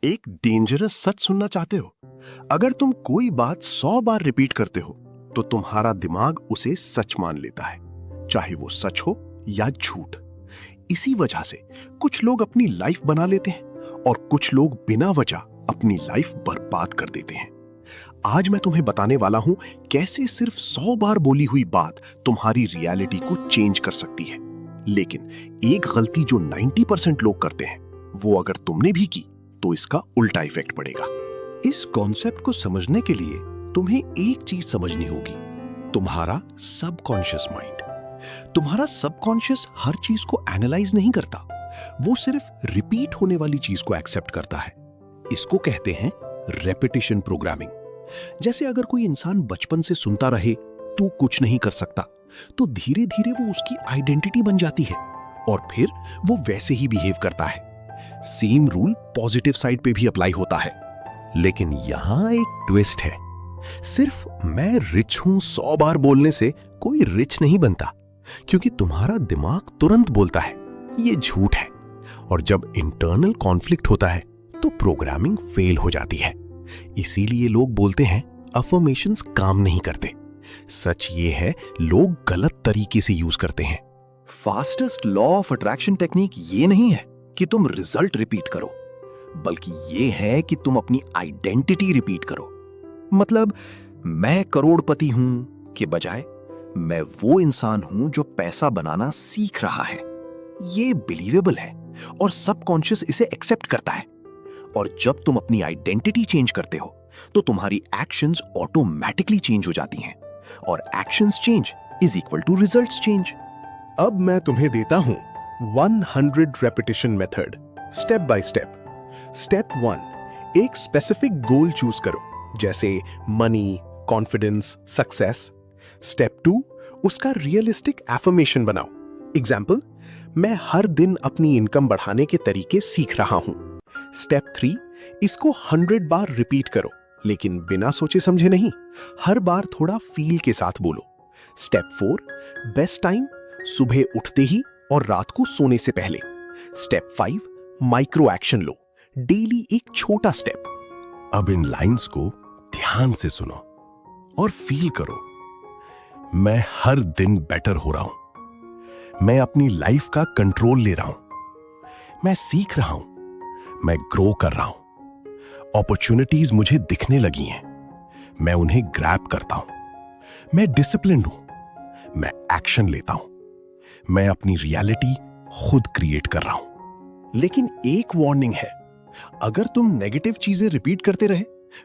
एक डेंजरस सच सुनना चाहते हो? अगर तुम कोई बात 100 बार रिपीट करते हो तो तुम्हारा दिमाग उसे सच मान लेता है, चाहे वो सच हो या झूठ। इसी वजह से कुछ लोग अपनी लाइफ बना लेते हैं और कुछ लोग बिना वजह अपनी लाइफ बर्बाद कर देते हैं। आज मैं तुम्हें बताने वाला हूं कैसे सिर्फ 100 बार बोली हुई बात तुम्हारी रियलिटी को चेंज कर सकती है। लेकिन एक गलती जो 90% लोग करते हैं, वो अगर तुमने भी की तो इसका उल्टा इफेक्ट पड़ेगा। इस कॉन्सेप्ट को समझने के लिए तुम्हें एक चीज समझनी होगी, तुम्हारा सबकॉन्शियस माइंड। तुम्हारा सबकॉन्शियस हर चीज को एनालाइज नहीं करता, वो सिर्फ रिपीट होने वाली चीज को एक्सेप्ट करता है। इसको कहते हैं रेपिटेशन प्रोग्रामिंग। जैसे अगर कोई इंसान बचपन से सुनता रहे तू कुछ नहीं कर सकता, तो धीरे धीरे वो उसकी आइडेंटिटी बन जाती है और फिर वो वैसे ही बिहेव करता है। सेम रूल पॉजिटिव साइड पे भी अप्लाई होता है। लेकिन यहां एक ट्विस्ट है, सिर्फ मैं रिच हूं 100 बार बोलने से कोई रिच नहीं बनता, क्योंकि तुम्हारा दिमाग तुरंत बोलता है ये झूठ है, और जब इंटरनल कॉन्फ्लिक्ट होता है तो प्रोग्रामिंग फेल हो जाती है। इसीलिए लोग बोलते हैं अफर्मेशंस काम नहीं करते। सच ये है, लोग गलत तरीके से यूज करते हैं। Fastest law of attraction technique ये नहीं है कि तुम रिजल्ट रिपीट करो, बल्कि ये है कि तुम अपनी आइडेंटिटी रिपीट करो। मतलब मैं करोड़पति हूं के बजाय मैं वो इंसान हूं जो पैसा बनाना सीख रहा है। ये बिलीवेबल है और सबकॉन्शियस इसे एक्सेप्ट करता है। और जब तुम अपनी आइडेंटिटी चेंज करते हो तो तुम्हारी एक्शंस ऑटोमेटिकली चेंज हो जाती हैं, और actions change is equal to results change. अब मैं तुम्हें देता हूं 100 repetition method, step by step. Step 1, एक स्पेसिफिक गोल चूज करो, जैसे मनी, कॉन्फिडेंस, सक्सेस। स्टेप 2, उसका रियलिस्टिक एफर्मेशन बनाओ। एग्जाम्पल, मैं हर दिन अपनी इनकम बढ़ाने के तरीके सीख रहा हूं। स्टेप 3, इसको 100 बार रिपीट करो, लेकिन बिना सोचे समझे नहीं, हर बार थोड़ा फील के साथ बोलो। स्टेप 4, बेस्ट टाइम सुबह उठते ही और रात को सोने से पहले। स्टेप 5, माइक्रो एक्शन लो, डेली एक छोटा स्टेप। अब इन लाइंस को ध्यान से सुनो और फील करो। मैं हर दिन बेटर हो रहा हूं, मैं अपनी लाइफ का कंट्रोल ले रहा हूं, मैं सीख रहा हूं, मैं ग्रो कर रहा हूं, अपॉर्चुनिटीज मुझे दिखने लगी हैं, मैं उन्हें ग्रैब करता हूं, मैं डिसिप्लिन्ड हूं, मैं एक्शन लेता हूं, मैं अपनी रियलिटी खुद क्रिएट कर रहा हूं। लेकिन एक वार्निंग है, अगर तुम नेगेटिव चीजें रिपीट करते रहे,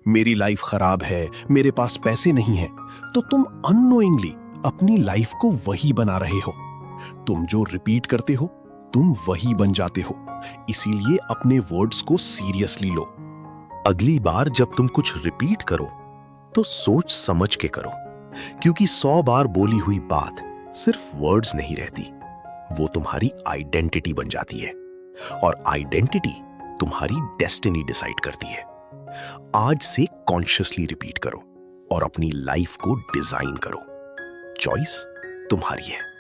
मेरी लाइफ खराब है, मेरे पास पैसे नहीं है, तो तुम अननोइंगली अपनी लाइफ को वही बना रहे हो। तुम जो रिपीट करते हो तुम वही बन जाते हो। इसीलिए अपने वर्ड्स को सीरियसली लो। अगली बार जब तुम कुछ रिपीट करो तो सोच समझ के करो, क्योंकि 100 बार बोली हुई बात सिर्फ वर्ड्स नहीं रहती, वो तुम्हारी आइडेंटिटी बन जाती है, और आइडेंटिटी तुम्हारी डेस्टिनी डिसाइड करती है। आज से कॉन्शियसली रिपीट करो और अपनी लाइफ को डिजाइन करो। चॉइस तुम्हारी है।